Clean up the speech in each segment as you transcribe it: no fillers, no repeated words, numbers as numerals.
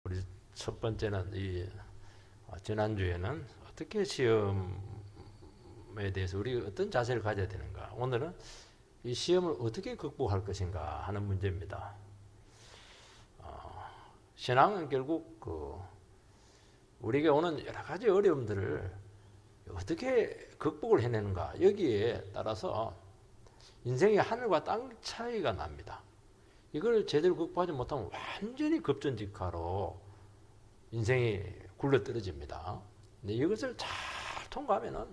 우리 첫 번째는 지난주에는 어떻게 시험에 대해서 우리가 어떤 자세를 가져야 되는가. 오늘은 이 시험을 어떻게 극복할 것인가 하는 문제입니다. 신앙은 결국 우리에게 오는 여러 가지 어려움들을 어떻게 극복을 해내는가, 여기에 따라서 인생의 하늘과 땅 차이가 납니다. 이걸 제대로 극복하지 못하면 완전히 급전직하로 인생이 굴러떨어집니다. 근데 이것을 잘 통과하면은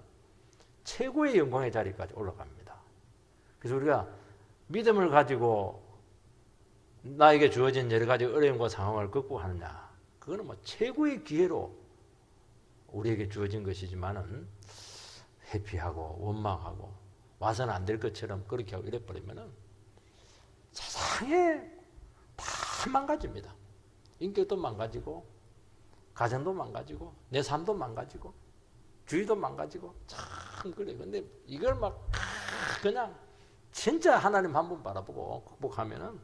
최고의 영광의 자리까지 올라갑니다. 그래서 우리가 믿음을 가지고 나에게 주어진 여러 가지 어려움과 상황을 극복하느냐, 그거는 뭐 최고의 기회로 우리에게 주어진 것이지만은 회피하고 원망하고 와서는 안 될 것처럼 그렇게 하고 이래버리면은 세상에 다 망가집니다. 인격도 망가지고, 가정도 망가지고, 내 삶도 망가지고, 주의도 망가지고, 참 그래. 근데 이걸 막 그냥 진짜 하나님 한 번 바라보고 극복하면은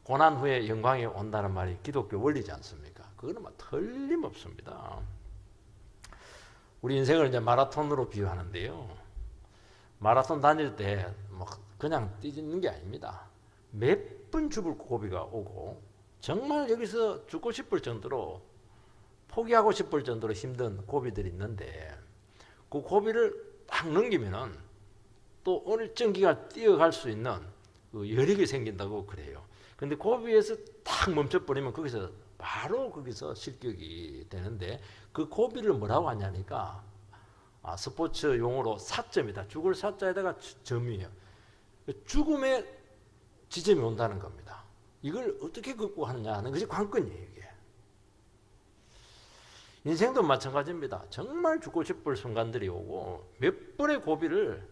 고난 후에 영광이 온다는 말이 기독교 원리지 않습니까? 그거는 막 틀림없습니다. 우리 인생을 이제 마라톤으로 비유하는데요. 마라톤 다닐 때 뭐 그냥 뛰는 게 아닙니다. 몇 번 죽을 고비가 오고 정말 여기서 죽고 싶을 정도로 포기하고 싶을 정도로 힘든 고비들이 있는데 그 고비를 딱 넘기면은 또 일정 기간 뛰어갈 수 있는 그 여력이 생긴다고 그래요. 근데 고비에서 딱 멈춰버리면 거기서 바로 거기서 실격이 되는데 그 고비를 뭐라고 하냐니까 스포츠 용어로 사점이다. 죽을 사자에다가 점이에요. 죽음의 지점이 온다는 겁니다. 이걸 어떻게 극복하느냐 하는 것이 관건이에요. 이게. 인생도 마찬가지입니다. 정말 죽고 싶을 순간들이 오고 몇 번의 고비를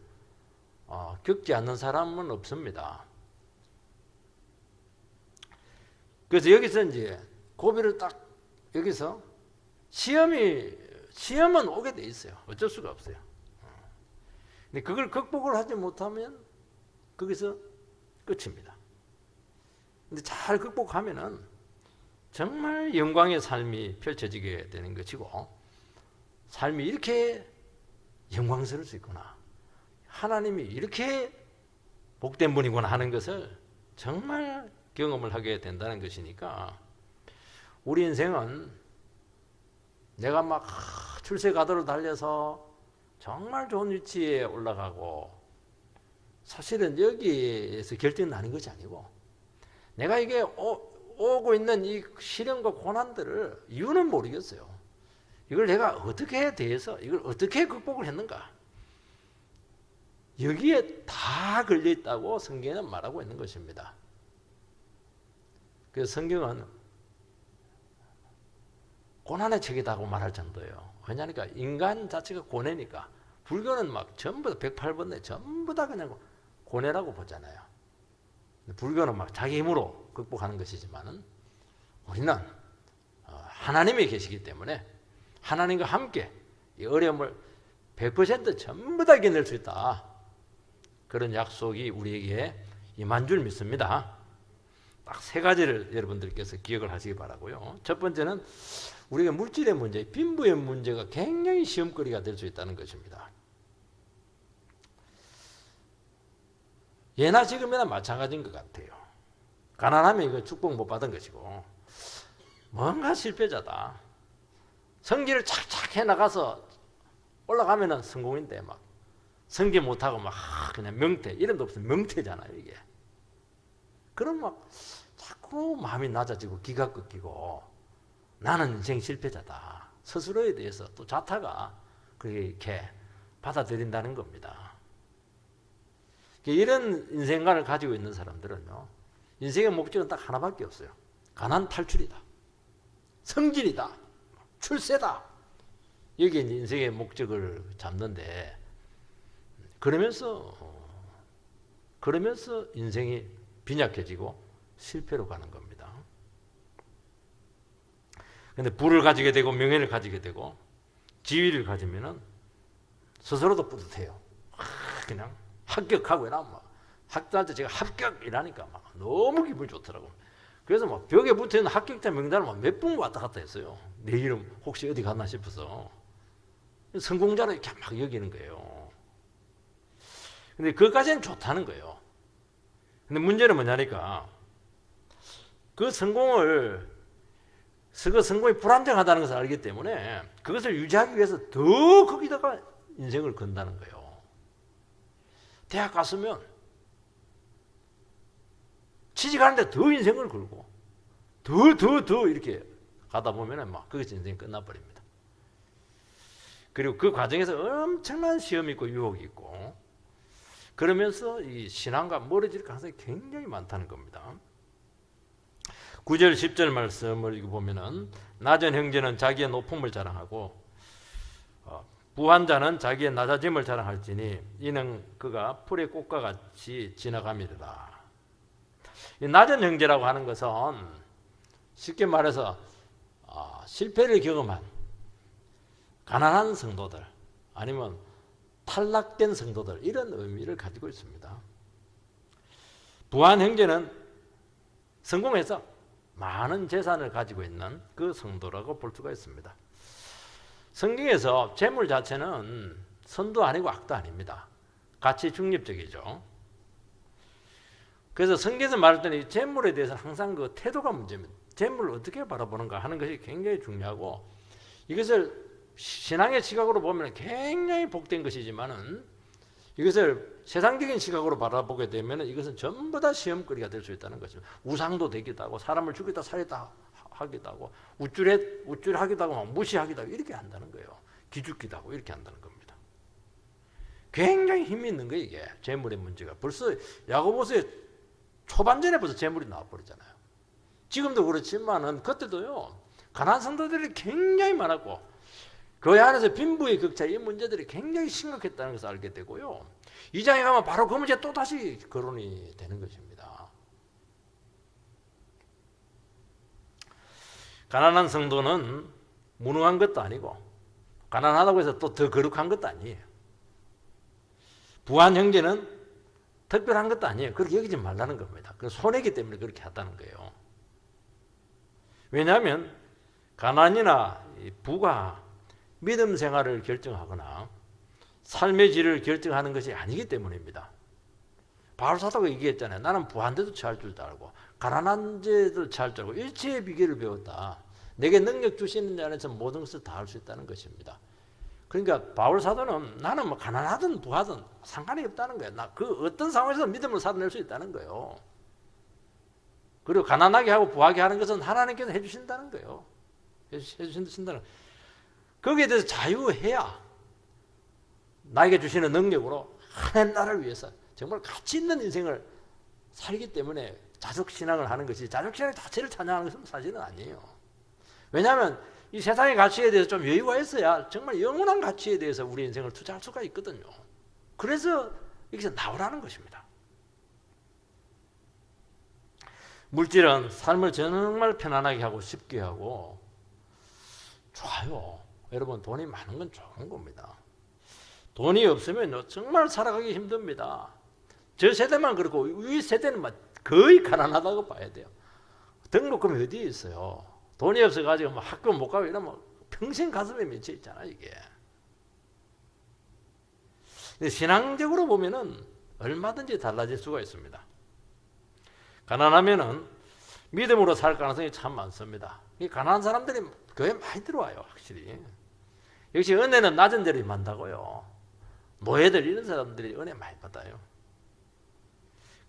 겪지 않는 사람은 없습니다. 그래서 여기서 이제 고비를 딱 여기서 시험은 오게 돼 있어요. 어쩔 수가 없어요. 근데 그걸 극복을 하지 못하면 거기서 끝입니다. 근데 잘 극복하면은 정말 영광의 삶이 펼쳐지게 되는 것이고, 삶이 이렇게 영광스러울 수 있구나, 하나님이 이렇게 복된 분이구나 하는 것을 정말 경험을 하게 된다는 것이니까, 우리 인생은 내가 막 출세가도를 달려서 정말 좋은 위치에 올라가고, 사실은 여기에서 결정이 나는 것이 아니고, 내가 이게 오고 있는 이 시련과 고난들을 이유는 모르겠어요. 이걸 내가 어떻게 대해서 이걸 어떻게 극복을 했는가, 여기에 다 걸려 있다고 성경은 말하고 있는 것입니다. 그래서 성경은 고난의 책이라고 말할 정도예요. 왜냐니까 인간 자체가 고뇌니까. 불교는 막 전부 다 108번에 전부 다 그냥 고뇌라고 보잖아요. 불교는 막 자기 힘으로 극복하는 것이지만은 우리는 하나님이 계시기 때문에 하나님과 함께 이 어려움을 100% 전부 다 이겨낼 수 있다. 그런 약속이 우리에게 임한 줄 믿습니다. 딱 세 가지를 여러분들께서 기억을 하시기 바라고요. 첫 번째는 우리가 물질의 문제, 빈부의 문제가 굉장히 시험거리가 될 수 있다는 것입니다. 예나 지금이나 마찬가지인 것 같아요. 가난하면 이거 축복 못 받은 것이고, 뭔가 실패자다, 성질을 착착 해나가서 올라가면은 성공인데 막 성질 못하고 막 그냥 명태, 이름도 없으면 명태잖아요 이게. 그럼 막 자꾸 마음이 낮아지고 기가 꺾이고 나는 인생 실패자다, 스스로에 대해서 또 자타가 그렇게 받아들인다는 겁니다. 이런 인생관을 가지고 있는 사람들은요, 인생의 목적은 딱 하나밖에 없어요. 가난 탈출이다, 성질이다, 출세다. 여기에 이제 인생의 목적을 잡는데, 그러면서 인생이 빈약해지고 실패로 가는 겁니다. 근데 부를 가지게 되고 명예를 가지게 되고 지위를 가지면은 스스로도 뿌듯해요. 그냥 합격하고 이러면 막 학자한테 제가 합격이라니까 막 너무 기분이 좋더라고. 그래서 막 벽에 붙어있는 합격자 명단을 몇 분 왔다 갔다 했어요. 내 이름 혹시 어디 갔나 싶어서. 성공자로 이렇게 막 여기는 거예요. 근데 그것까지는 좋다는 거예요. 근데 문제는 뭐냐니까 그 성공이 불안정하다는 것을 알기 때문에 그것을 유지하기 위해서 더 거기다가 인생을 건다는 거예요. 대학 갔으면 취직하는데 더 인생을 걸고 더 이렇게 가다 보면 막 그것이 인생이 끝나버립니다. 그리고 그 과정에서 엄청난 시험이 있고 유혹이 있고 그러면서 이 신앙과 멀어질 가능성이 굉장히 많다는 겁니다. 9절 10절 말씀을 보면은 낮은 형제는 자기의 높음을 자랑하고 부한 자는 자기의 낮아짐을 자랑할지니 이는 그가 풀의 꽃과 같이 지나감이라. 이 낮은 형제라고 하는 것은 쉽게 말해서 실패를 경험한 가난한 성도들 아니면 탈락된 성도들 이런 의미를 가지고 있습니다. 부한 형제는 성공해서 많은 재산을 가지고 있는 그 성도라고 볼 수가 있습니다. 성경에서 재물 자체는 선도 아니고 악도 아닙니다. 가치 중립적이죠. 그래서 성경에서 말할 때는 재물에 대해서 항상 그 태도가 문제입니다. 재물을 어떻게 바라보는가 하는 것이 굉장히 중요하고 이것을 신앙의 시각으로 보면 굉장히 복된 것이지만은 이것을 세상적인 시각으로 바라보게 되면 이것은 전부 다 시험거리가 될 수 있다는 것이죠. 우상도 되기도 하고 사람을 죽이다 살렸다 하기도 하고 우쭐하기도 하고 무시하기도 하고 이렇게 한다는 거예요. 기죽기도 하고 이렇게 한다는 겁니다. 굉장히 힘이 있는 거예요. 이게 재물의 문제가. 벌써 야고보서의 초반전에 벌써 재물이 나와버리잖아요. 지금도 그렇지만은 그때도요. 가난한 성도들이 굉장히 많았고 그 안에서 빈부의 격차 이 문제들이 굉장히 심각했다는 것을 알게 되고요. 이 장에 가면 바로 그 문제 또 다시 거론이 되는 것입니다. 가난한 성도는 무능한 것도 아니고 가난하다고 해서 또 더 거룩한 것도 아니에요. 부한 형제는 특별한 것도 아니에요. 그렇게 여기지 말라는 겁니다. 그 손해기 때문에 그렇게 했다는 거예요. 왜냐하면 가난이나 부가 믿음 생활을 결정하거나 삶의 질을 결정하는 것이 아니기 때문입니다. 바울 사도가 얘기했잖아요. 나는 부한데도 처할 줄 알고 가난한 데도 처할 줄 알고 일체의 비결을 배웠다. 내게 능력 주시는 자 안에서 모든 것을 다 할 수 있다는 것입니다. 그러니까 바울 사도는 나는 뭐 가난하든 부하든 상관이 없다는 거예요. 나 그 어떤 상황에서 믿음을 살아낼 수 있다는 거예요. 그리고 가난하게 하고 부하게 하는 것은 하나님께서 해주신다는 거예요. 해주신다는 거예요. 거기에 대해서 자유해야 나에게 주시는 능력으로 하나님 나라를 위해서 정말 가치 있는 인생을 살기 때문에 자족신앙을 하는 것이 자족신앙 자체를 찬양하는 것은 사실은 아니에요. 왜냐하면 이 세상의 가치에 대해서 좀 여유가 있어야 정말 영원한 가치에 대해서 우리 인생을 투자할 수가 있거든요. 그래서 여기서 나오라는 것입니다. 물질은 삶을 정말 편안하게 하고 쉽게 하고 좋아요. 여러분 돈이 많은 건 좋은 겁니다. 돈이 없으면 정말 살아가기 힘듭니다. 저 세대만 그렇고 위 세대는 거의 가난하다고 봐야 돼요. 등록금이 어디에 있어요. 돈이 없어가지고 학교 못 가고 이러면 평생 가슴에 맺혀 있잖아요. 이게. 근데 신앙적으로 보면은 얼마든지 달라질 수가 있습니다. 가난하면은 믿음으로 살 가능성이 참 많습니다. 이 가난한 사람들이 교회 많이 들어와요, 확실히. 역시 은혜는 낮은 데를 만다고요. 노예들 이런 사람들이 은혜 많이 받아요.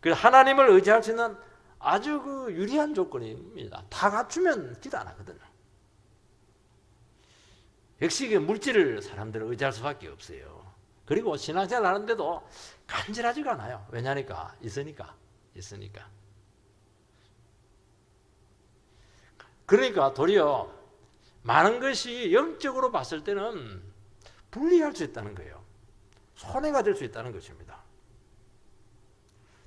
그 하나님을 의지할 수 있는 아주 그 유리한 조건입니다. 다 갖추면 기도 안 하거든요. 역시 그 물질을 사람들을 의지할 수밖에 없어요. 그리고 신앙생활 하는데도 간절하지가 않아요. 왜냐니까 있으니까. 그러니까 도리어 많은 것이 영적으로 봤을 때는 불리할 수 있다는 거예요. 손해가 될 수 있다는 것입니다.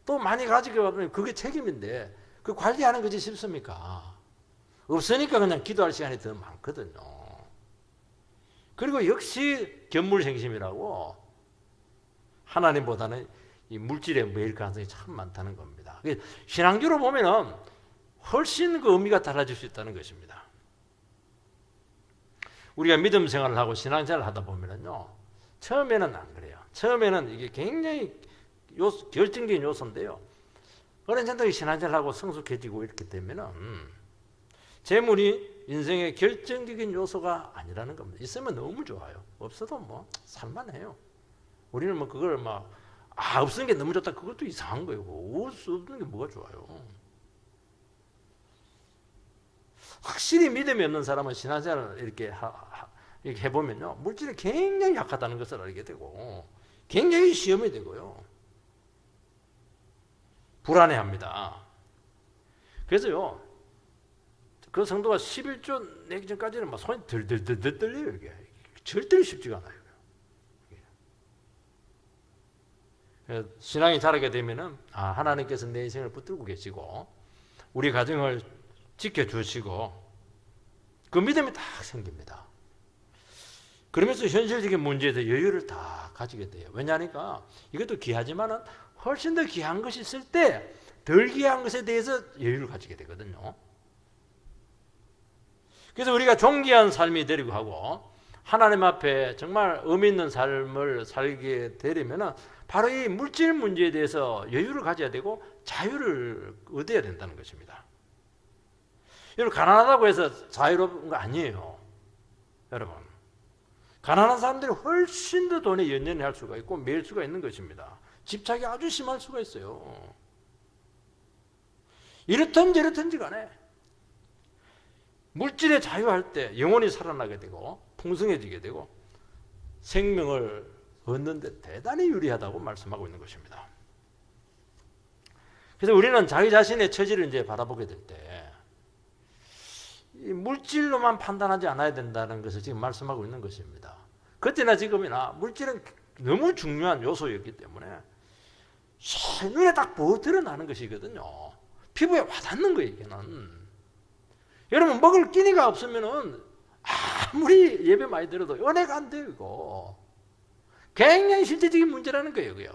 또 많이 가지고 가면 그게 책임인데 그 관리하는 것이 쉽습니까? 없으니까 그냥 기도할 시간이 더 많거든요. 그리고 역시 견물생심이라고 하나님보다는 이 물질에 매일 가능성이 참 많다는 겁니다. 신앙적으로 보면은 훨씬 그 의미가 달라질 수 있다는 것입니다. 우리가 믿음 생활을 하고 신앙생활을 하다 보면은요, 처음에는 안 그래요. 처음에는 이게 굉장히 결정적인 요소인데요. 어느 정도 신앙생활을 하고 성숙해지고 이렇게 되면은 재물이 인생의 결정적인 요소가 아니라는 겁니다. 있으면 너무 좋아요. 없어도 뭐 살만해요. 우리는 뭐 그걸 막 없는 게 너무 좋다, 그것도 이상한 거예요. 없는 게 뭐가 좋아요. 확실히 믿음이 없는 사람은 신앙생활을 이렇게 해보면요, 물질이 굉장히 약하다는 것을 알게 되고 굉장히 시험이 되고요, 불안해합니다. 그래서요, 그 성도가 11조 내기 전까지는 막 손이 들들들들 떨려요. 이게 절대 쉽지가 않아요. 신앙이 자라게 되면은 하나님께서 내 인생을 붙들고 계시고 우리 가정을 지켜주시고 그 믿음이 딱 생깁니다. 그러면서 현실적인 문제에 대해 여유를 다 가지게 돼요. 왜냐하니까 이것도 귀하지만은 훨씬 더 귀한 것이 있을 때 덜 귀한 것에 대해서 여유를 가지게 되거든요. 그래서 우리가 존귀한 삶이 되려고 하고 하나님 앞에 정말 의미 있는 삶을 살게 되려면 바로 이 물질 문제에 대해서 여유를 가져야 되고 자유를 얻어야 된다는 것입니다. 여러분, 가난하다고 해서 자유로운 거 아니에요. 여러분, 가난한 사람들이 훨씬 더 돈에 연연할 수가 있고 매일 수가 있는 것입니다. 집착이 아주 심할 수가 있어요. 이렇든지 저렇든지 간에 물질에 자유할 때 영혼이 살아나게 되고 풍성해지게 되고 생명을 얻는 데 대단히 유리하다고 말씀하고 있는 것입니다. 그래서 우리는 자기 자신의 처지를 이제 바라보게 될 때 이 물질로만 판단하지 않아야 된다는 것을 지금 말씀하고 있는 것입니다. 그때나 지금이나 물질은 너무 중요한 요소였기 때문에 눈에 딱 부어 드러나는 것이거든요. 피부에 와닿는 거예요, 이게는. 여러분, 먹을 끼니가 없으면은 아무리 예배 많이 들어도 은혜가 안 돼요, 이거. 굉장히 실제적인 문제라는 거예요, 그요.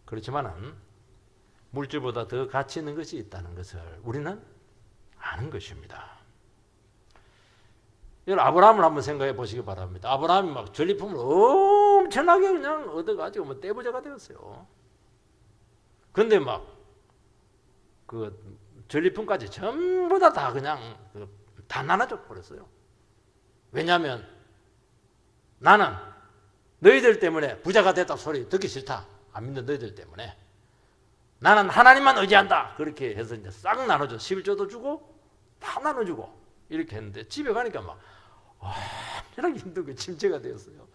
그렇지만은 물질보다 더 가치 있는 것이 있다는 것을 우리는 아는 것입니다. 여러분, 아브라함을 한번 생각해 보시기 바랍니다. 아브라함이 막 전리품을 엄청나게 그냥 얻어가지고 뭐 떼부자가 되었어요. 그런데 막 그 전리품까지 전부 다 그냥 다 나눠줘 버렸어요. 왜냐하면 나는 너희들 때문에 부자가 됐다 소리 듣기 싫다. 안 믿는 너희들 때문에. 나는 하나님만 의지한다. 그렇게 해서 이제 싹 나눠줘. 11조도 주고 다 나눠주고 이렇게 했는데 집에 가니까 막 완전히 힘든 거 침체가 되었어요.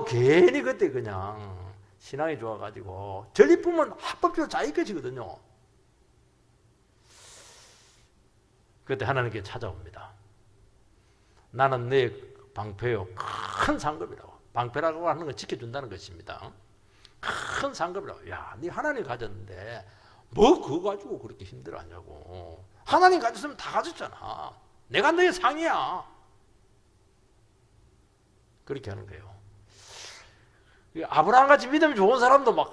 괜히 그때 그냥 신앙이 좋아가지고 전리품은 합법적으로 자기 것이거든요. 그때 하나님께 찾아옵니다. 나는 내 방패요, 큰 상급이라고. 방패라고 하는 건 지켜준다는 것입니다. 큰 상급이라고. 야, 네 하나님 가졌는데 뭐 그거 가지고 그렇게 힘들어하냐고. 하나님 가졌으면 다 가졌잖아. 내가 너의 상이야. 그렇게 하는 거예요. 아브라함같이 믿음이 좋은 사람도 막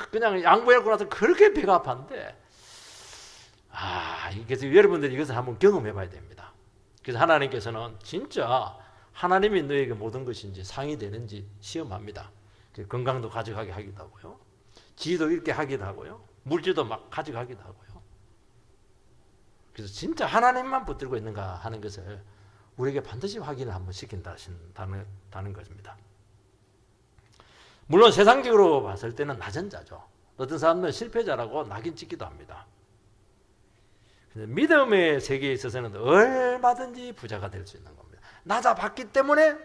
그냥 양보해놓고 나서 그렇게 배가 아팠는데 그래서 여러분들이 이것을 한번 경험해 봐야 됩니다. 그래서 하나님께서는 진짜 하나님이 너에게 모든 것인지 상이 되는지 시험합니다. 건강도 가져가게 하기도 하고요, 지위도 이렇게 하기도 하고요, 물질도 막 가져가기도 하고요. 그래서 진짜 하나님만 붙들고 있는가 하는 것을 우리에게 반드시 확인을 한번 시킨다는 것입니다. 물론 세상적으로 봤을 때는 낮은 자죠. 어떤 사람들은 실패자라고 낙인 찍기도 합니다. 믿음의 세계에 있어서는 얼마든지 부자가 될 수 있는 겁니다. 낮아봤기 때문에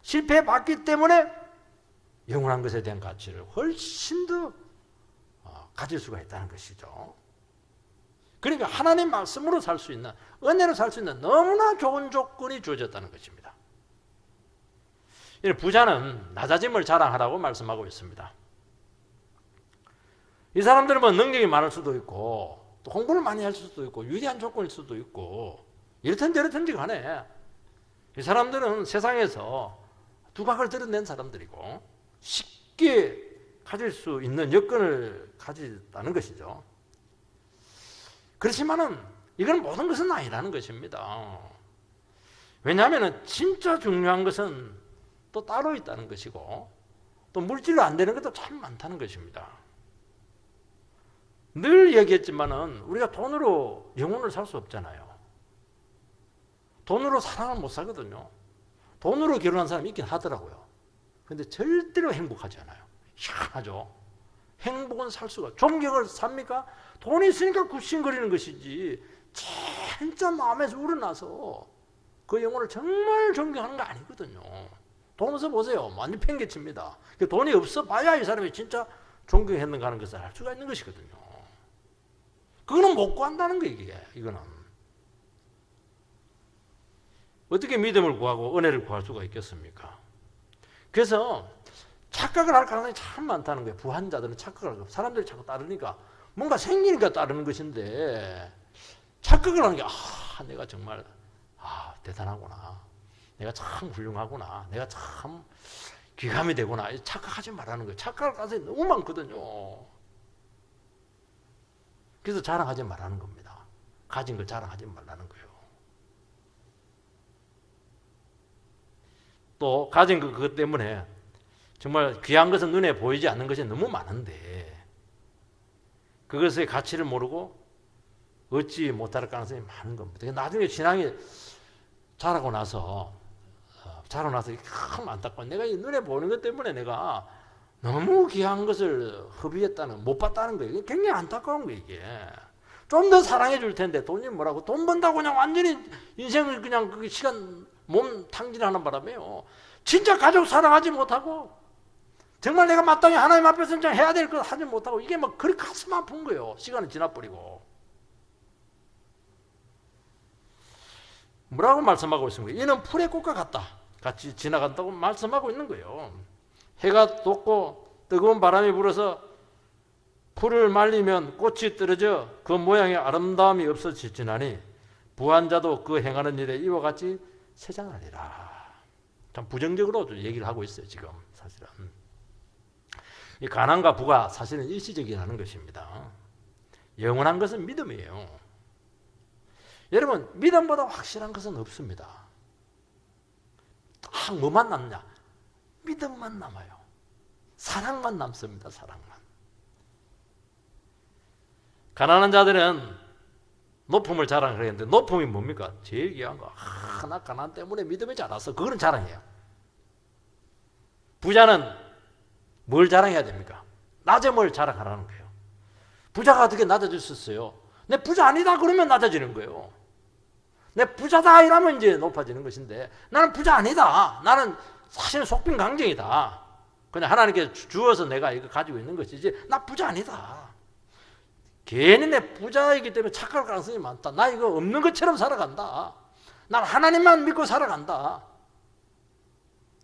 실패해봤기 때문에 영원한 것에 대한 가치를 훨씬 더 가질 수가 있다는 것이죠. 그러니까 하나님 말씀으로 살 수 있는, 은혜로 살 수 있는 너무나 좋은 조건이 주어졌다는 것입니다. 부자는 낮아짐을 자랑하라고 말씀하고 있습니다. 이 사람들은 뭐 능력이 많을 수도 있고 또 공부를 많이 할 수도 있고 유리한 조건일 수도 있고 이렇든지 저렇든지 간에 이 사람들은 세상에서 두각을 드러낸 사람들이고 쉽게 가질 수 있는 여건을 가졌다는 것이죠. 그렇지만은 이건 모든 것은 아니라는 것입니다. 왜냐하면 진짜 중요한 것은 또 따로 있다는 것이고 또 물질로 안 되는 것도 참 많다는 것입니다. 늘 얘기했지만은 우리가 돈으로 영혼을 살 수 없잖아요. 돈으로 사랑을 못 사거든요. 돈으로 결혼한 사람이 있긴 하더라고요. 근데 절대로 행복하지 않아요. 희한하죠. 행복은 살 수가, 존경을 삽니까? 돈이 있으니까 굽신거리는 것이지 진짜 마음에서 우러나서 그 영혼을 정말 존경하는 거 아니거든요. 돈 없어 보세요. 완전 팽개칩니다. 돈이 없어 봐야 이 사람이 진짜 존경했는가 하는 것을 알 수가 있는 것이거든요. 그거는 못 구한다는 거예요. 이거는 어떻게 믿음을 구하고 은혜를 구할 수가 있겠습니까? 그래서 착각을 할 가능성이 참 많다는 거예요. 부한자들은 착각을 하고 사람들이 자꾸 따르니까 뭔가 생기니까 따르는 것인데 착각을 하는 게 내가 정말 대단하구나. 내가 참 훌륭하구나. 내가 참 귀감이 되구나. 착각하지 말라는 거예요. 착각할 가능성이 너무 많거든요. 그래서 자랑하지 말라는 겁니다. 가진 걸 자랑하지 말라는 거예요. 또 가진 그것 때문에 정말 귀한 것은 눈에 보이지 않는 것이 너무 많은데 그것의 가치를 모르고 얻지 못할 가능성이 많은 겁니다. 나중에 신앙이 자라고 나서 참 안타까워. 내가 이 눈에 보이는 것 때문에 내가 너무 귀한 것을 허비했다는, 못 봤다는 거예요. 굉장히 안타까운 거예요, 이게. 좀 더 사랑해 줄 텐데 돈이 뭐라고, 돈 번다고 그냥 완전히 인생을 그냥 그 시간 몸 탕진하는 바람에요. 진짜 가족 사랑하지 못하고 정말 내가 마땅히 하나님 앞에서 해야 될 걸 하지 못하고 이게 막 그렇게 가슴 아픈 거예요. 시간은 지나버리고. 뭐라고 말씀하고 있습니까? 이는 풀의 꽃과 같다. 같이 지나간다고 말씀하고 있는 거예요. 해가 돋고 뜨거운 바람이 불어서 풀을 말리면 꽃이 떨어져 그 모양의 아름다움이 없어지지나니 부한 자도 그 행하는 일에 이와 같이 세장하리라. 참 부정적으로 얘기를 하고 있어요, 지금 사실은. 이 가난과 부가 사실은 일시적이라는 것입니다. 영원한 것은 믿음이에요. 여러분, 믿음보다 확실한 것은 없습니다. 뭐만 남냐? 믿음만 남아요. 사랑만 남습니다. 사랑만. 가난한 자들은 높음을 자랑하는데 높음이 뭡니까? 제일 귀한 거. 나 가난 때문에 믿음이 자랐어. 그거는 자랑이에요. 부자는 뭘 자랑해야 됩니까? 낮에 뭘 자랑하라는 거예요. 부자가 어떻게 낮아질 수 있어요? 내 부자 아니다 그러면 낮아지는 거예요. 내 부자다 이러면 이제 높아지는 것인데 나는 부자 아니다. 나는 사실은 속빈 강정이다. 그냥 하나님께 주어서 내가 이거 가지고 있는 것이지 나 부자 아니다. 괜히 내 부자이기 때문에 착각할 가능성이 많다. 나 이거 없는 것처럼 살아간다. 난 하나님만 믿고 살아간다.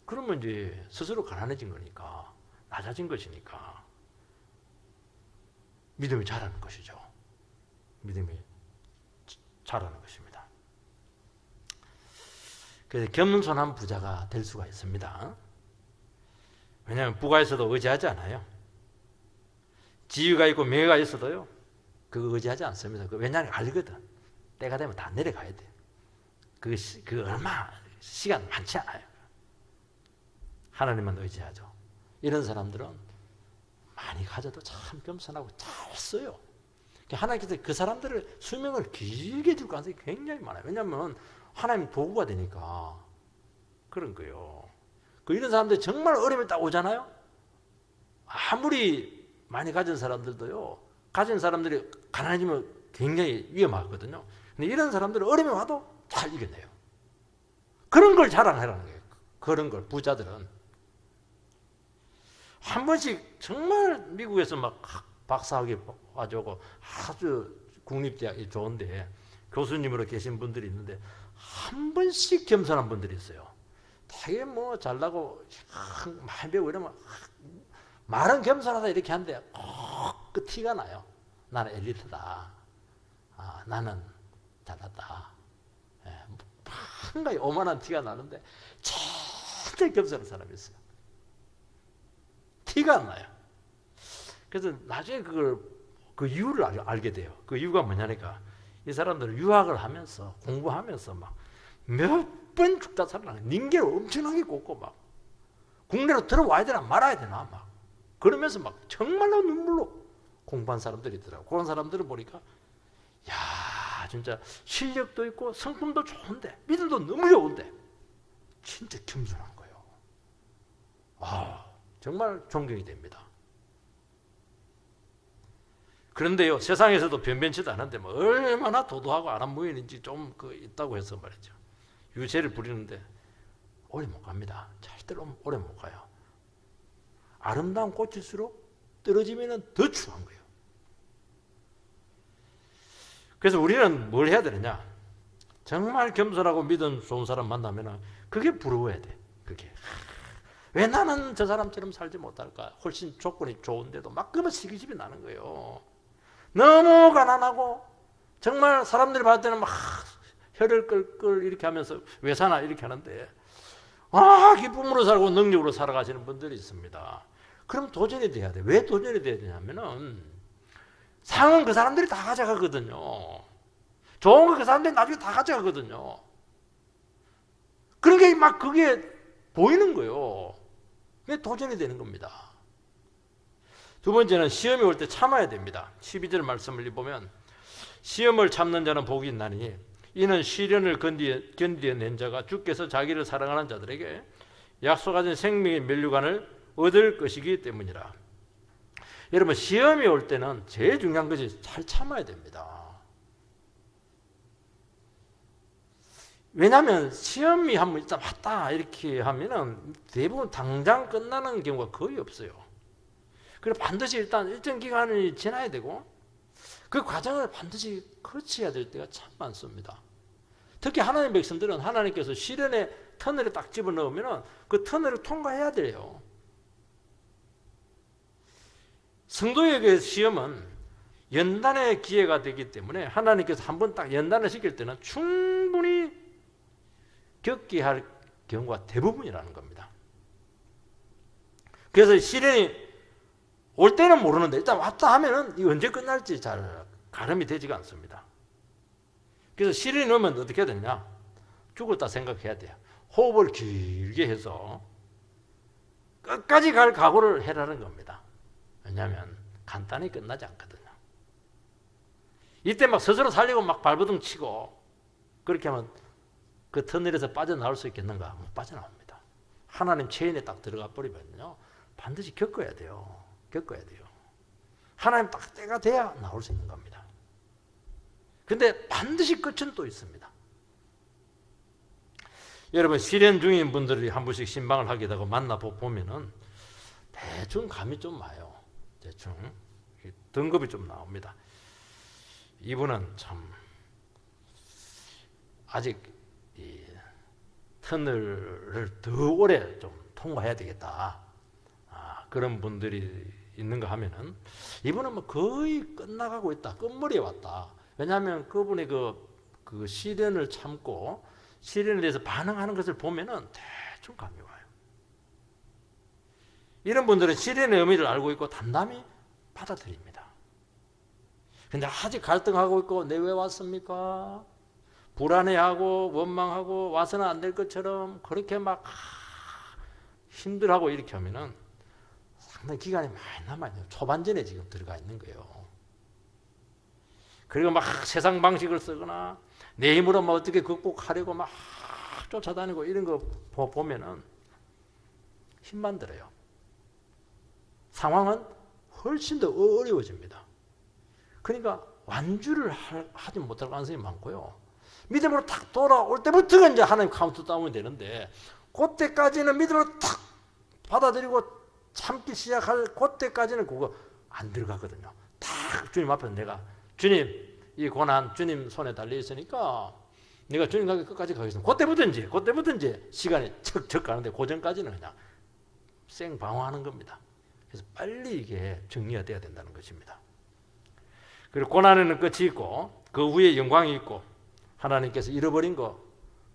그러면 이제 스스로 가난해진 거니까, 낮아진 것이니까 믿음이 자라는 것이죠. 믿음이 자라는 것입니다. 그래서 겸손한 부자가 될 수가 있습니다. 왜냐하면 부가 있어도 의지하지 않아요. 지위가 있고 명예가 있어도요, 그거 의지하지 않습니다. 왜냐하면 알거든. 때가 되면 다 내려가야 돼. 그 얼마 시간 많지 않아요. 하나님만 의지하죠. 이런 사람들은 많이 가져도 참 겸손하고 잘 써요. 하나님께서 그 사람들을 수명을 길게 줄 가능성이 굉장히 많아요. 왜냐하면 하나님 도구가 되니까 그런 거예요. 이런 사람들이 정말 어려움이 딱 오잖아요. 아무리 많이 가진 사람들도요, 가진 사람들이 가난해지면 굉장히 위험하거든요. 근데 이런 사람들은 어려움이 와도 잘 이겨내요. 그런 걸 자랑하라는 거예요. 그런 걸 부자들은. 한 번씩 정말 미국에서 막 박사학위 가지고 아주 국립대학이 좋은데 교수님으로 계신 분들이 있는데 한 번씩 겸손한 분들이 있어요. 되게 뭐 잘나고 많이 배우고 이러면 말은 겸손하다 이렇게 하는데 그 티가 나요. 나는 엘리트다. 나는 잘났다. 한가지 오만한 티가 나는데 진짜 겸손한 사람이 있어요. 티가 안 나요. 그래서 나중에 그 이유를 알게 돼요. 그 이유가 뭐냐니까 이 사람들은 유학을 하면서 공부하면서 막 몇 번 죽다 살아나 닌게를 엄청나게 꽂고 막 국내로 들어와야 되나 말아야 되나 막 그러면서 막 정말로 눈물로 공부한 사람들이 있더라고. 그런 사람들을 보니까 야 진짜 실력도 있고 성품도 좋은데 믿음도 너무 좋은데 진짜 겸손한 거예요. 아 정말 존경이 됩니다. 그런데요 세상에서도 변변치도 않은데 뭐 얼마나 도도하고 아람무인인지 좀 있다고 해서 말이죠. 유세를 부리는데 오래 못 갑니다. 절대로 오래 못 가요. 아름다운 꽃일수록 떨어지면 더 추한 거예요. 그래서 우리는 뭘 해야 되느냐? 정말 겸손하고 믿음 좋은 사람 만나면 그게 부러워야 돼. 그게 왜 나는 저 사람처럼 살지 못할까? 훨씬 조건이 좋은데도 막 그러면 시기집이 나는 거예요. 너무 가난하고 정말 사람들이 봤을 때는 막 혀를 끌끌 이렇게 하면서 왜 사나 이렇게 하는데 기쁨으로 살고 능력으로 살아가시는 분들이 있습니다. 그럼 도전이 돼야 돼. 왜 도전이 돼야 되냐면은 상은 그 사람들이 다 가져가거든요. 좋은 거 그 사람들이 나중에 다 가져가거든요. 그런 게 막 그게 보이는 거예요. 그게 도전이 되는 겁니다. 두 번째는 시험이 올 때 참아야 됩니다. 12절 말씀을 보면 시험을 참는 자는 복이 있나니 이는 시련을 견디어낸 자가 주께서 자기를 사랑하는 자들에게 약속하신 생명의 면류관을 얻을 것이기 때문이라. 여러분 시험이 올 때는 제일 중요한 것이 잘 참아야 됩니다. 왜냐하면 시험이 한번 일단 왔다 이렇게 하면은 대부분 당장 끝나는 경우가 거의 없어요. 그래서 반드시 일단 일정 기간이 지나야 되고 그 과정을 반드시 거쳐야 될 때가 참 많습니다. 특히 하나님 백성들은 하나님께서 시련의 터널에 딱 집어넣으면 그 터널을 통과해야 돼요. 성도에게 시험은 연단의 기회가 되기 때문에 하나님께서 한번 딱 연단을 시킬 때는 충분히 겪게 할 경우가 대부분이라는 겁니다. 그래서 시련이 올 때는 모르는데 일단 왔다 하면은 이 언제 끝날지 잘 가늠이 되지가 않습니다. 그래서 시련이 오면 어떻게 해야 되냐? 죽었다 생각해야 돼요. 호흡을 길게 해서 끝까지 갈 각오를 해라는 겁니다. 왜냐하면 간단히 끝나지 않거든요. 이때 막 스스로 살리고 막 발버둥 치고 그렇게 하면 그 터널에서 빠져나올 수 있겠는가? 못 빠져나옵니다. 하나님 체인에 딱 들어가 버리면요 반드시 겪어야 돼요. 겪어야 돼요. 하나님 딱 때가 돼야 나올 수 있는 겁니다. 근데 반드시 끝은 또 있습니다. 여러분 시련 중인 분들이 한 번씩 신방을 하게 되고 만나보면은 대충 감이 좀 와요. 대충 등급이 좀 나옵니다. 이분은 참 아직 이 터널을 더 오래 좀 통과해야 되겠다. 그런 분들이 있는가 하면은 이분은 뭐 거의 끝나가고 있다. 끝머리에 왔다. 왜냐하면 그분이 그 시련을 참고 시련에 대해서 반응하는 것을 보면은 대충 감이 와요. 이런 분들은 시련의 의미를 알고 있고 담담히 받아들입니다. 근데 아직 갈등하고 있고 내 왜 왔습니까? 불안해하고 원망하고 와서는 안 될 것처럼 그렇게 막 힘들어하고 이렇게 하면은 상당히 기간이 많이 남아요. 초반전에 지금 들어가 있는 거예요. 그리고 막 세상 방식을 쓰거나 내 힘으로 막 어떻게 극복하려고 막 쫓아다니고 이런 거 보면은 힘만 들어요. 상황은 훨씬 더 어려워집니다. 그러니까 완주를 하지 못할 가능성이 많고요. 믿음으로 탁 돌아올 때부터가 이제 하나님 카운트다운이 되는데 그때까지는 믿음으로 탁 받아들이고 참기 시작할 그때까지는 그거 안 들어가거든요. 딱 주님 앞에서 내가 주님 이 고난 주님 손에 달려 있으니까 내가 주님 가게 끝까지 가겠습니다. 그때부터 시간이 척척 가는데 그 전까지는 그냥 생방어하는 겁니다. 그래서 빨리 이게 정리가 돼야 된다는 것입니다. 그리고 고난에는 끝이 있고 그 후에 영광이 있고 하나님께서 잃어버린 거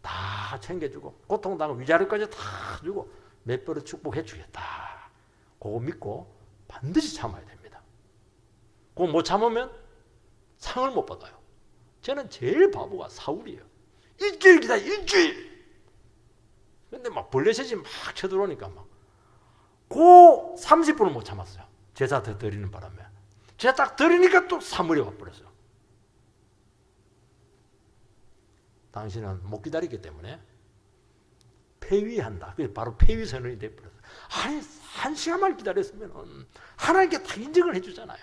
다 챙겨주고 고통당한 위자료까지 다 주고 몇 배로 축복해 주겠다. 그거 믿고 반드시 참아야 됩니다. 그거 못 참으면 상을 못 받아요. 저는 제일 바보가 사울이에요. 일주일 기다려, 일주일. 근데 막 벌레셋이 막 쳐들어오니까 막 그 30분을 못 참았어요. 제사 더 드리는 바람에. 제사 딱 드리니까 또 사물이 와버렸어요. 당신은 못 기다리기 때문에 폐위한다. 그래서 바로 폐위 선언이 돼버렸어요. 아니, 1시간만 기다렸으면 하나님께 다 인정을 해주잖아요.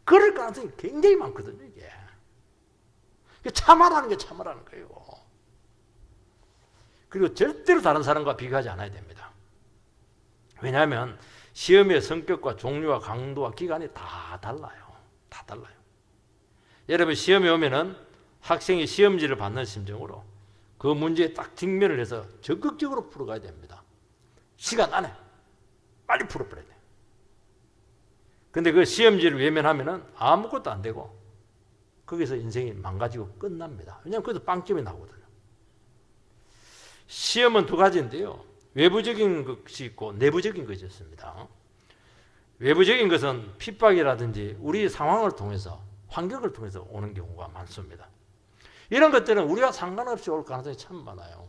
그럴 가능성이 굉장히 많거든요, 이게. 참아라는 게 참아라는 거예요. 그리고 절대로 다른 사람과 비교하지 않아야 됩니다. 왜냐하면 시험의 성격과 종류와 강도와 기간이 다 달라요. 다 달라요. 여러분, 시험에 오면은 학생이 시험지를 받는 심정으로 그 문제에 딱 직면을 해서 적극적으로 풀어가야 됩니다. 시간 안에 빨리 풀어버려야 돼요. 근데 그 시험지를 외면하면은 아무것도 안 되고 거기서 인생이 망가지고 끝납니다. 왜냐하면 거기서 빵점이 나오거든요. 시험은 두 가지인데요. 외부적인 것이 있고 내부적인 것이 있습니다. 외부적인 것은 핍박이라든지 우리 상황을 통해서, 환경을 통해서 오는 경우가 많습니다. 이런 것들은 우리와 상관없이 올 가능성이 참 많아요.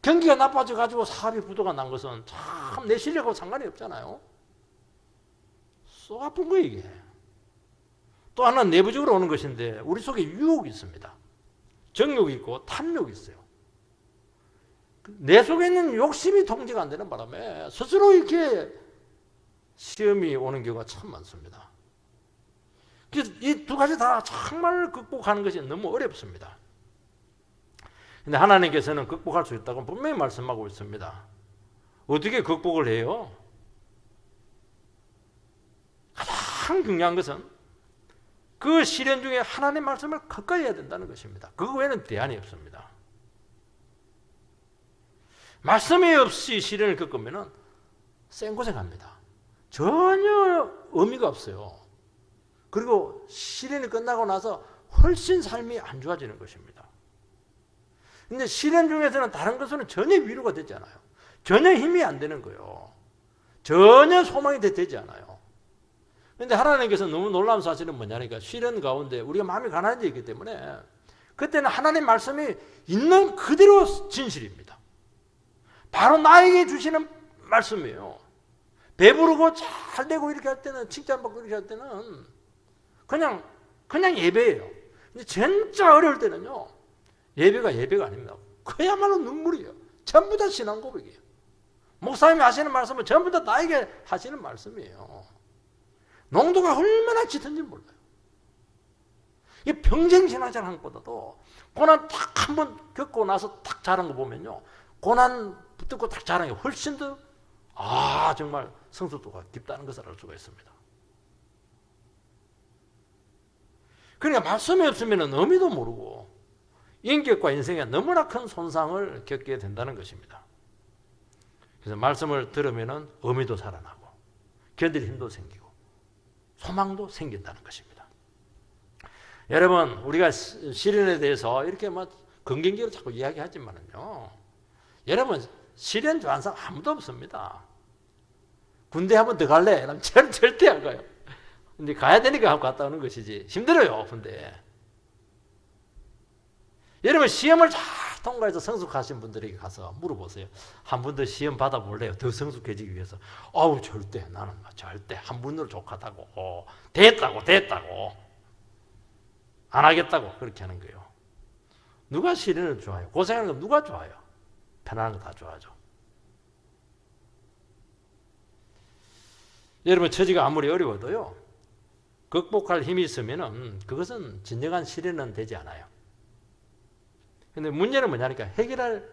경기가 나빠져가지고 사업이 부도가 난 것은 참 내 실력하고 상관이 없잖아요. 쏙 아픈 거예요, 이게. 또 하나는 내부적으로 오는 것인데 우리 속에 유혹이 있습니다. 정욕이 있고 탐욕이 있어요. 내 속에 있는 욕심이 통제가 안 되는 바람에 스스로 이렇게 시험이 오는 경우가 참 많습니다. 그래서 이 두 가지 다 정말 극복하는 것이 너무 어렵습니다. 근데 하나님께서는 극복할 수 있다고 분명히 말씀하고 있습니다. 어떻게 극복을 해요? 가장 중요한 것은 그 시련 중에 하나님의 말씀을 가까이 해야 된다는 것입니다. 그거 외에는 대안이 없습니다. 말씀이 없이 시련을 겪으면 생고생합니다. 전혀 의미가 없어요. 그리고 시련이 끝나고 나서 훨씬 삶이 안 좋아지는 것입니다. 근데 시련 중에서는 다른 것은 전혀 위로가 되지 않아요. 전혀 힘이 안 되는 거예요. 전혀 소망이 되지 않아요. 그런데 하나님께서 너무 놀라운 사실은 뭐냐니까 시련 가운데 우리가 마음이 가난해져 있기 때문에 그때는 하나님 말씀이 있는 그대로 진실입니다. 바로 나에게 주시는 말씀이에요. 배부르고 잘 되고 이렇게 할 때는, 칭찬받고 이렇게 할 때는 그냥 예배예요. 근데 진짜 어려울 때는요, 예배가 아닙니다. 그야말로 눈물이에요. 전부 다 신앙 고백이에요. 목사님이 하시는 말씀은 전부 다 나에게 하시는 말씀이에요. 농도가 얼마나 짙은지 몰라요. 이 평생 신앙생활 하는 것보다도 고난 딱 한 번 겪고 나서 딱 자란 거 보면요, 고난 붙들고 딱 자란 게 훨씬 더 정말 성숙도가 깊다는 것을 알 수가 있습니다. 그러니까 말씀이 없으면 의미도 모르고 인격과 인생에 너무나 큰 손상을 겪게 된다는 것입니다. 그래서 말씀을 들으면 의미도 살아나고 견딜 힘도 생기고 소망도 생긴다는 것입니다. 여러분, 우리가 시련에 대해서 이렇게 긍정적으로 자꾸 이야기하지만은요, 여러분, 시련 좋아하는 사람 아무도 없습니다. 군대 한번 더 갈래? 이러면 절대 안 가요. 근데 가야 되니까 한번 갔다 오는 것이지. 힘들어요, 근데. 여러분, 시험을 잘 통과해서 성숙하신 분들에게 가서 물어보세요. 한 번 더 시험 받아볼래요? 더 성숙해지기 위해서. 절대, 나는 절대 한 번으로 족하다고. 됐다고. 안 하겠다고. 그렇게 하는 거예요. 누가 시련을 좋아해요? 고생하는 거 누가 좋아해요? 편안한 거 다 좋아하죠. 여러분, 처지가 아무리 어려워도요, 극복할 힘이 있으면 그것은 진정한 시련은 되지 않아요. 근데 문제는 뭐냐니까 해결할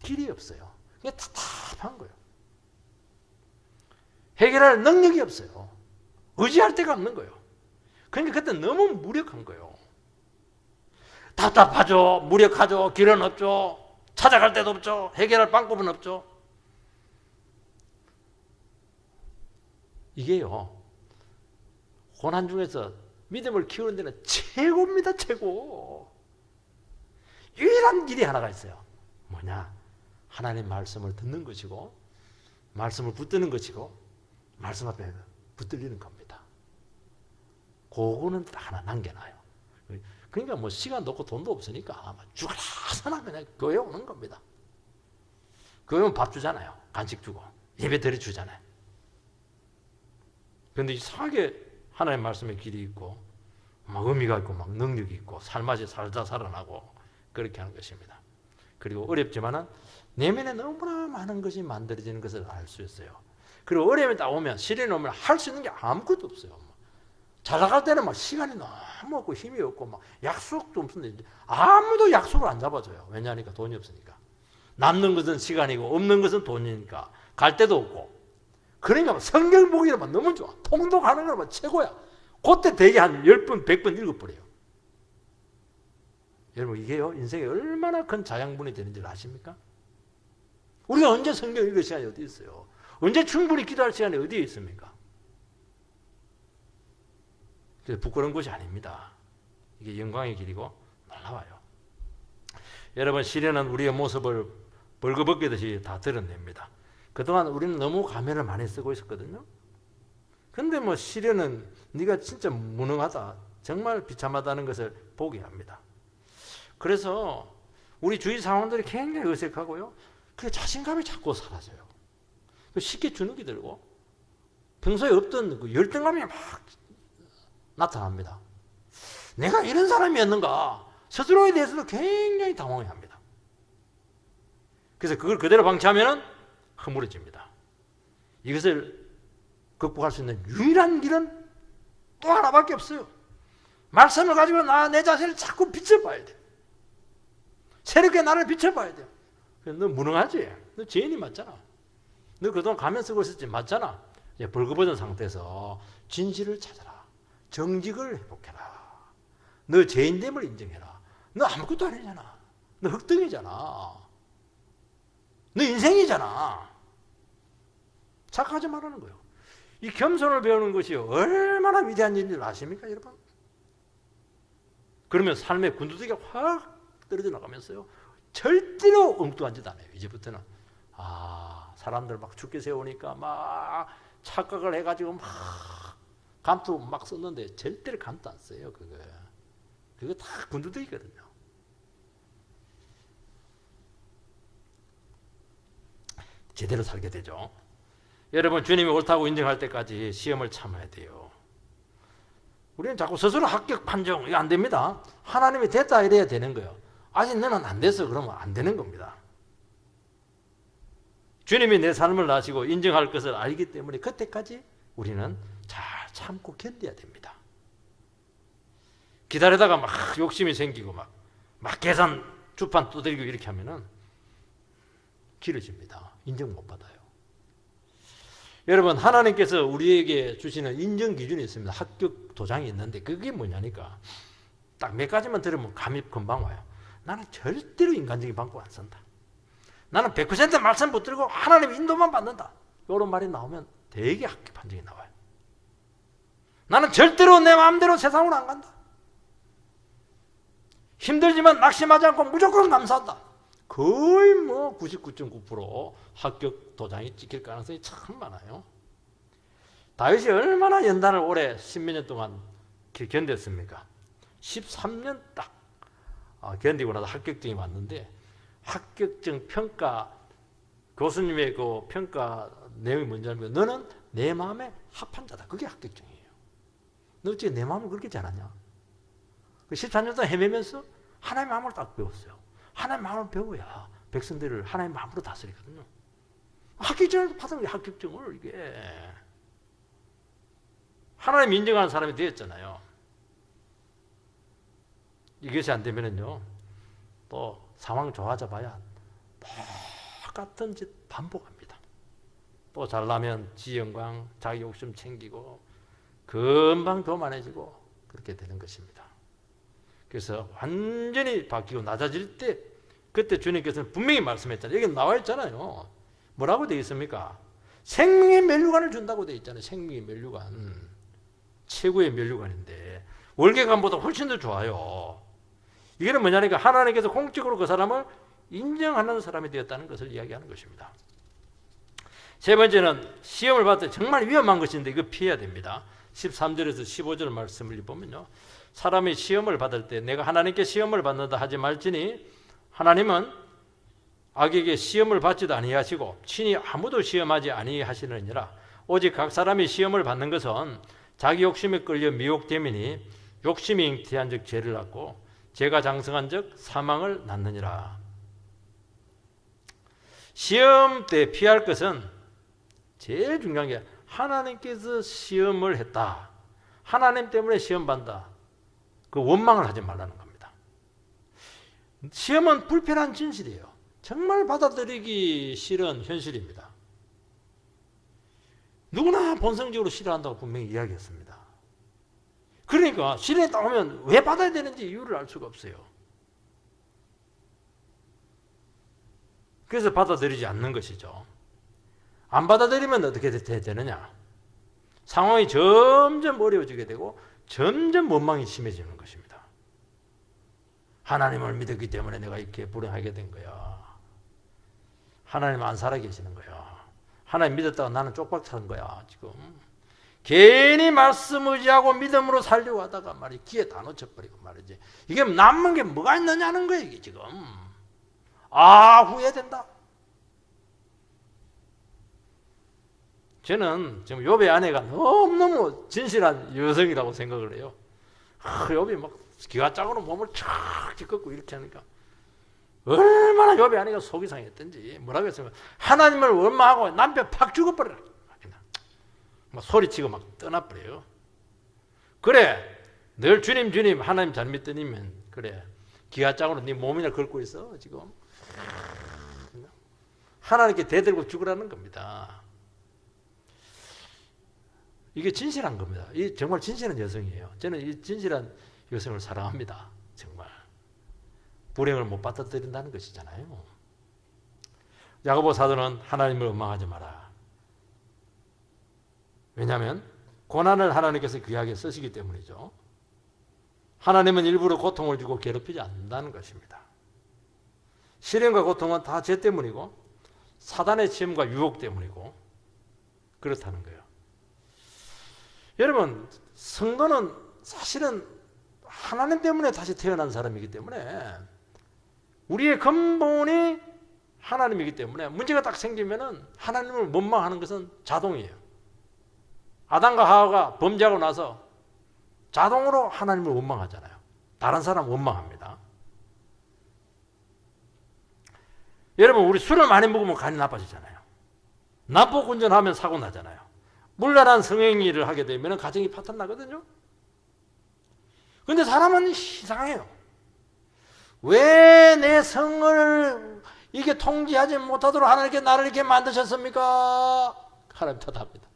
길이 없어요. 그게 답답한 거예요. 해결할 능력이 없어요. 의지할 데가 없는 거예요. 그러니까 그때 너무 무력한 거예요. 답답하죠. 무력하죠. 길은 없죠. 찾아갈 데도 없죠. 해결할 방법은 없죠. 이게요, 고난 중에서 믿음을 키우는 데는 최고입니다. 최고. 유일한 길이 하나가 있어요. 뭐냐? 하나님 말씀을 듣는 것이고 말씀을 붙드는 것이고 말씀 앞에 붙들리는 겁니다. 그거는 딱 하나 남겨놔요. 그러니까 뭐 시간도 없고 돈도 없으니까 막 죽어라 사나 그냥 교회 오는 겁니다. 교회 오면 밥 주잖아요. 간식 주고 예배 드려 주잖아요. 그런데 이상하게 하나님의 말씀의 길이 있고 막 의미가 있고 막 능력이 있고 삶맛이 살다 살아나고 그렇게 하는 것입니다. 그리고 어렵지만은 내면에 너무나 많은 것이 만들어지는 것을 알 수 있어요. 그리고 어려움이 딱 오면 시련이 오면 할 수 있는 게 아무것도 없어요. 잘 나갈 때는 막 시간이 너무 없고 힘이 없고 막 약속도 없는데 아무도 약속을 안 잡아줘요. 왜냐하니까 돈이 없으니까. 남는 것은 시간이고 없는 것은 돈이니까 갈 데도 없고. 그러니까 성경 보기로만 너무 좋아. 통독하는 거만 최고야. 그때 되게 한 10번, 100번 읽어버려요. 여러분 이게요 인생에 얼마나 큰 자양분이 되는지 아십니까? 우리가 언제 성경 읽을 시간이 어디 있어요? 언제 충분히 기도할 시간이 어디에 있습니까? 그래서 부끄러운 것이 아닙니다. 이게 영광의 길이고 놀라워요. 여러분 시련은 우리의 모습을 벌거벗기듯이 다 드러냅니다. 그동안 우리는 너무 가면을 많이 쓰고 있었거든요. 근데 뭐 시련은 네가 진짜 무능하다, 정말 비참하다는 것을 보게 합니다. 그래서 우리 주위 상황들이 굉장히 어색하고요. 그 자신감이 자꾸 사라져요. 쉽게 주눅이 들고 평소에 없던 그 열등감이 막 나타납니다. 내가 이런 사람이었는가 스스로에 대해서도 굉장히 당황해합니다. 그래서 그걸 그대로 방치하면 허물어집니다. 이것을 극복할 수 있는 유일한 길은 또 하나밖에 없어요. 말씀을 가지고 내 자신을 자꾸 비춰봐야 돼. 새롭게 나를 비춰봐야 돼. 너 무능하지? 너 죄인이 맞잖아. 너 그동안 가면 쓰고 있었지 맞잖아. 이제 벌거벗은 상태에서 진실을 찾아라. 정직을 회복해라. 너 죄인됨을 인정해라. 너 아무것도 아니잖아. 너 흙등이잖아. 너 인생이잖아. 착각하지 말라는 거예요. 이 겸손을 배우는 것이 얼마나 위대한 일인지 아십니까 여러분? 그러면 삶의 군두대기가 확 떨어져 나가면서요. 절대로 엉뚱한 짓 안 해요. 이제부터는 사람들 막 죽게 세우니까 막 착각을 해가지고 막 감투 막 썼는데 절대로 감투 안 써요. 그거 다 군두대기거든요. 제대로 살게 되죠. 여러분 주님이 옳다고 인정할 때까지 시험을 참아야 돼요. 우리는 자꾸 스스로 합격 판정 이거 안 됩니다. 하나님이 됐다 이래야 되는 거예요. 아직 너는 안 됐어 그러면 안 되는 겁니다. 주님이 내 삶을 아시고 인정할 것을 알기 때문에 그때까지 우리는 잘 참고 견뎌야 됩니다. 기다리다가 막 욕심이 생기고 막 계산 주판 두드리고 이렇게 하면은 길어집니다. 인정 못 받아요. 여러분 하나님께서 우리에게 주시는 인정 기준이 있습니다. 합격 도장이 있는데 그게 뭐냐니까 딱 몇 가지만 들으면 감이 금방 와요. 나는 절대로 인간적인 방법 안 쓴다. 나는 100% 말씀 붙들고 하나님 인도만 받는다. 이런 말이 나오면 되게 합격 판정이 나와요. 나는 절대로 내 마음대로 세상으로 안 간다. 힘들지만 낙심하지 않고 무조건 감사한다. 거의 뭐 99.9% 합격 도장이 찍힐 가능성이 참 많아요. 다윗이 얼마나 연단을 오래 10몇 년 동안 견뎠습니까? 13년 딱 견디고 나서 합격증이 왔는데 합격증 평가 교수님의 그 평가 내용이 뭔지 알면 너는 내 마음에 합한 자다. 그게 합격증이에요. 너 어떻게 내 마음을 그렇게 잘하냐? 14년 동안 헤매면서 하나님의 마음을 딱 배웠어요. 하나님의 마음을 배워야 백성들을 하나님의 마음으로 다스리거든요. 합격증을 받은 게 합격증을 이게 하나님 인정하는 사람이 되었잖아요. 이것이 안 되면은요 또 상황 좋아져 봐야 똑같은 짓 반복합니다. 또 잘나면 지 영광, 자기 욕심 챙기고 금방 교만해지고 그렇게 되는 것입니다. 그래서 완전히 바뀌고 낮아질 때 그때 주님께서는 분명히 말씀했잖아요. 여기 나와 있잖아요. 뭐라고 되어 있습니까? 생명의 면류관을 준다고 되어 있잖아요. 생명의 면류관. 최고의 면류관인데 월계관보다 훨씬 더 좋아요. 이게 뭐냐니까 하나님께서 공적으로 그 사람을 인정하는 사람이 되었다는 것을 이야기하는 것입니다. 세 번째는 시험을 받을 때 정말 위험한 것인데 이거 피해야 됩니다. 13절에서 15절 말씀을 보면요. 사람이 시험을 받을 때 내가 하나님께 시험을 받는다 하지 말지니 하나님은 악에게 시험을 받지도 아니하시고 친히 아무도 시험하지 아니하시느니라. 오직 각 사람이 시험을 받는 것은 자기 욕심에 끌려 미혹됨이니 욕심이 잉태한 즉 죄를 낳고 죄가 장성한 즉 사망을 낳느니라. 시험 때 피할 것은 제일 중요한 게 하나님께서 시험을 했다. 하나님 때문에 시험 받는다. 그 원망을 하지 말라는 겁니다. 시험은 불편한 진실이에요. 정말 받아들이기 싫은 현실입니다. 누구나 본성적으로 싫어한다고 분명히 이야기했습니다. 그러니까 시련이 딱 오면 왜 받아야 되는지 이유를 알 수가 없어요. 그래서 받아들이지 않는 것이죠. 안 받아들이면 어떻게 되느냐? 상황이 점점 어려워지게 되고 점점 원망이 심해지는 것입니다. 하나님을 믿었기 때문에 내가 이렇게 불행하게 된 거야. 하나님 안 살아계시는 거야. 하나님 믿었다가 나는 쪽박 산 거야. 지금 괜히 말씀 의지하고 믿음으로 살려고 하다가 말이 기회 다 놓쳐버리고 말이지. 이게 남는 게 뭐가 있느냐는 거예요. 이게 지금 후회된다. 저는 지금 욥의 아내가 너무너무 진실한 여성이라고 생각을 해요. 욥이 막 기와짝으로 몸을 촥 찢고 이렇게 하니까 얼마나 욥의 아내가 속이 상했던지. 뭐라고 했으면 하나님을 원망하고 남편 팍 죽어버려라. 막 소리치고 막 떠나버려요. 그래 늘 주님 주님 하나님 잘 믿더니면 그래 기와짝으로 네 몸이나 긁고 있어 지금. 하나님께 대들고 죽으라는 겁니다. 이게 진실한 겁니다. 이 정말 진실한 여성이에요. 저는 이 진실한 여성을 사랑합니다. 정말 불행을 못 받아들인다는 것이잖아요. 야고보 사도는 하나님을 원망하지 마라. 왜냐하면 고난을 하나님께서 귀하게 쓰시기 때문이죠. 하나님은 일부러 고통을 주고 괴롭히지 않는다는 것입니다. 시련과 고통은 다 죄 때문이고 사단의 시험과 유혹 때문이고 그렇다는 거예요. 여러분, 성도는 사실은 하나님 때문에 다시 태어난 사람이기 때문에 우리의 근본이 하나님이기 때문에 문제가 딱 생기면은 하나님을 원망하는 것은 자동이에요. 아담과 하와가 범죄하고 나서 자동으로 하나님을 원망하잖아요. 다른 사람 원망합니다. 여러분, 우리 술을 많이 먹으면 간이 나빠지잖아요. 난폭 운전하면 사고 나잖아요. 물란한 성행위를 하게 되면 가정이 파탄 나거든요. 그런데 사람은 이상해요. 왜 내 성을 이게 통제하지 못하도록 하나님께 나를 이렇게 만드셨습니까? 하나님 탓합니다.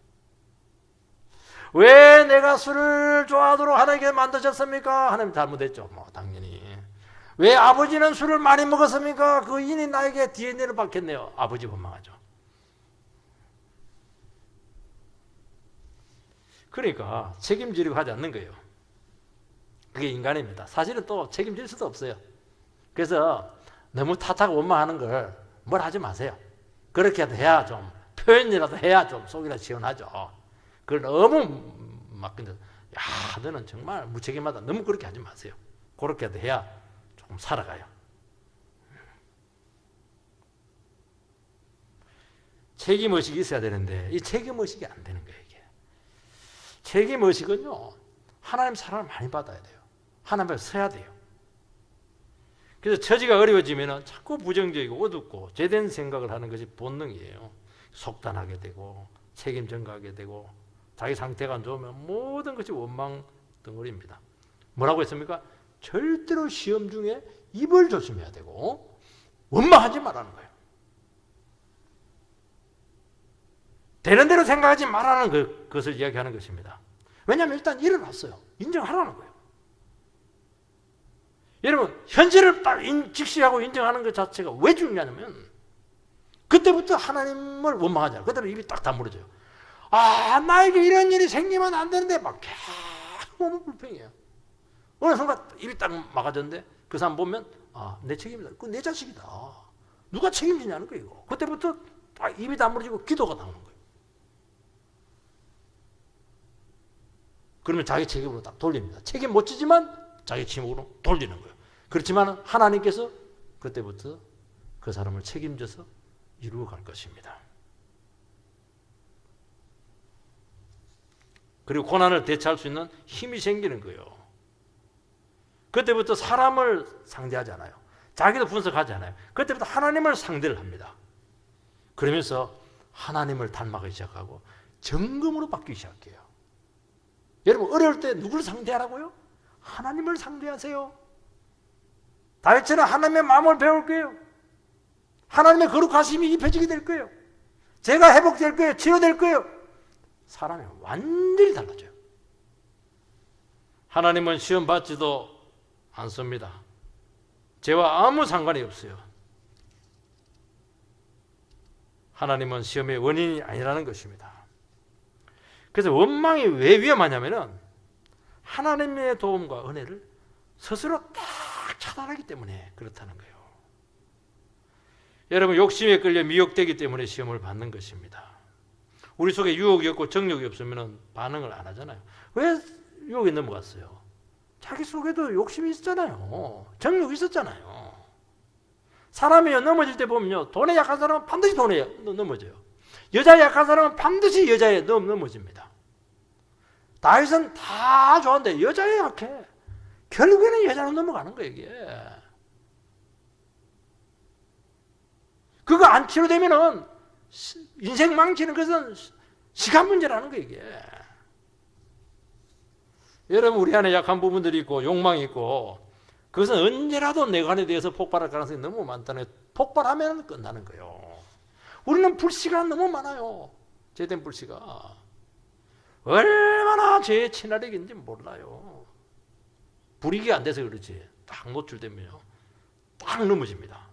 왜 내가 술을 좋아하도록 하나님께 만드셨습니까? 하나님 잘못했죠. 당연히. 왜 아버지는 술을 많이 먹었습니까? 그 인이 나에게 DNA를 받겠네요. 아버지 원망하죠. 그러니까 책임지려고 하지 않는 거예요. 그게 인간입니다. 사실은 또 책임질 수도 없어요. 그래서 너무 탓하고 원망하는 걸 뭘 하지 마세요. 그렇게라도 해야 좀 표현이라도 해야 좀 속이라도 시원하죠. 그걸 너무 막 근데 야 너는 정말 무책임하다. 너무 그렇게 하지 마세요. 그렇게라도 해야 조금 살아가요. 책임의식이 있어야 되는데 이 책임의식이 안 되는 거예요. 이게 책임의식은요 하나님 사랑을 많이 받아야 돼요. 하나님 앞에 서야 돼요. 그래서 처지가 어려워지면 자꾸 부정적이고 어둡고 죄된 생각을 하는 것이 본능이에요. 속단하게 되고 책임 전가하게 되고 자기 상태가 안 좋으면 모든 것이 원망 덩어리입니다. 뭐라고 했습니까? 절대로 시험 중에 입을 조심해야 되고 원망하지 말라는 거예요. 되는 대로 생각하지 말라는 것을 이야기하는 것입니다. 왜냐하면 일단 일어났어요. 인정하라는 거예요. 여러분 현실을 딱 직시하고 인정하는 것 자체가 왜 중요하냐면 그때부터 하나님을 원망하잖아요. 그때부터 입이 딱 다물어져요. 나에게 이런 일이 생기면 안 되는데 막 계속 너무 불평해요. 어느 순간 입이 딱 막아졌는데 그 사람 보면 내 책임이다. 그건 내 자식이다. 누가 책임지냐는 거예요. 이거. 그때부터 딱 입이 다물어지고 기도가 나오는 거예요. 그러면 자기 책임으로 딱 돌립니다. 책임 못 지지만 자기 책임으로 돌리는 거예요. 그렇지만 하나님께서 그때부터 그 사람을 책임져서 이루어 갈 것입니다. 그리고 고난을 대처할 수 있는 힘이 생기는 거예요. 그때부터 사람을 상대하지 않아요. 자기도 분석하지 않아요. 그때부터 하나님을 상대를 합니다. 그러면서 하나님을 닮아가기 시작하고 정금으로 바뀌기 시작해요. 여러분 어려울 때 누구를 상대하라고요? 하나님을 상대하세요. 다윗처럼 하나님의 마음을 배울 거예요. 하나님의 거룩하심이 입혀지게 될 거예요. 죄가 회복될 거예요. 치료될 거예요. 사람이 완전히 달라져요. 하나님은 시험 받지도 않습니다. 죄와 아무 상관이 없어요. 하나님은 시험의 원인이 아니라는 것입니다. 그래서 원망이 왜 위험하냐면은 하나님의 도움과 은혜를 스스로 딱 차단하기 때문에 그렇다는 거예요. 여러분 욕심에 끌려 미혹되기 때문에 시험을 받는 것입니다. 우리 속에 유혹이 없고 정욕이 없으면 반응을 안 하잖아요. 왜 유혹에 넘어갔어요? 자기 속에도 욕심이 있었잖아요. 정욕이 있었잖아요. 사람이 넘어질 때 보면요, 돈에 약한 사람은 반드시 돈에 넘어져요. 여자에 약한 사람은 반드시 여자에 넘어집니다. 다윗은 다 좋아하는데 여자에 약해. 결국에는 여자로 넘어가는 거예요, 이게. 그거 안 치료되면은 인생 망치는 것은 시간 문제라는 거예요, 이게. 여러분, 우리 안에 약한 부분들이 있고 욕망이 있고 그것은 언제라도 내관에 대해서 폭발할 가능성이 너무 많다는 거예요. 폭발하면 끝나는 거예요. 우리는 불씨가 너무 많아요. 죄된 불씨가. 얼마나 죄의 친화력인지 몰라요. 불이익이 안 돼서 그렇지. 딱 노출되면요, 딱 넘어집니다.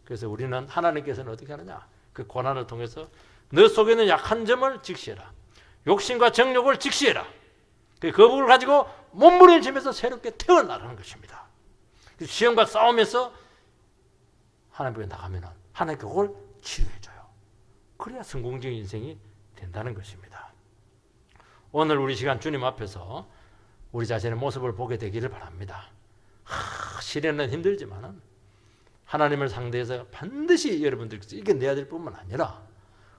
그래서 우리는 하나님께서는 어떻게 하느냐? 그 고난을 통해서 너 속에 있는 약한 점을 직시해라. 욕심과 정욕을 직시해라. 그 거북을 가지고 몸부림치면서 새롭게 태어나라는 것입니다. 시험과 싸우면서 하나님께 나가면 하나님 그걸 치료해줘요. 그래야 성공적인 인생이 된다는 것입니다. 오늘 우리 시간 주님 앞에서 우리 자신의 모습을 보게 되기를 바랍니다. 시련은 힘들지만 하나님을 상대해서 반드시 여러분들께서 이겨내야 될 뿐만 아니라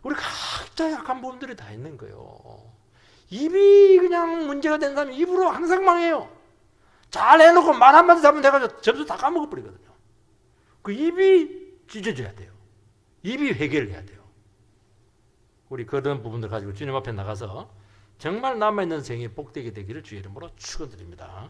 우리 각자 약한 부분들이 다 있는 거예요. 입이 그냥 문제가 된 사람이 입으로 항상 망해요. 잘 해놓고 말 한마디 잡으면 돼가지고 점수 다 까먹어버리거든요. 그 입이 찢어져야 돼요. 입이 해결해야 돼요. 우리 그런 부분들 가지고 주님 앞에 나가서 정말 남아있는 생이 복되게 되기를 주의 이름으로 축원드립니다.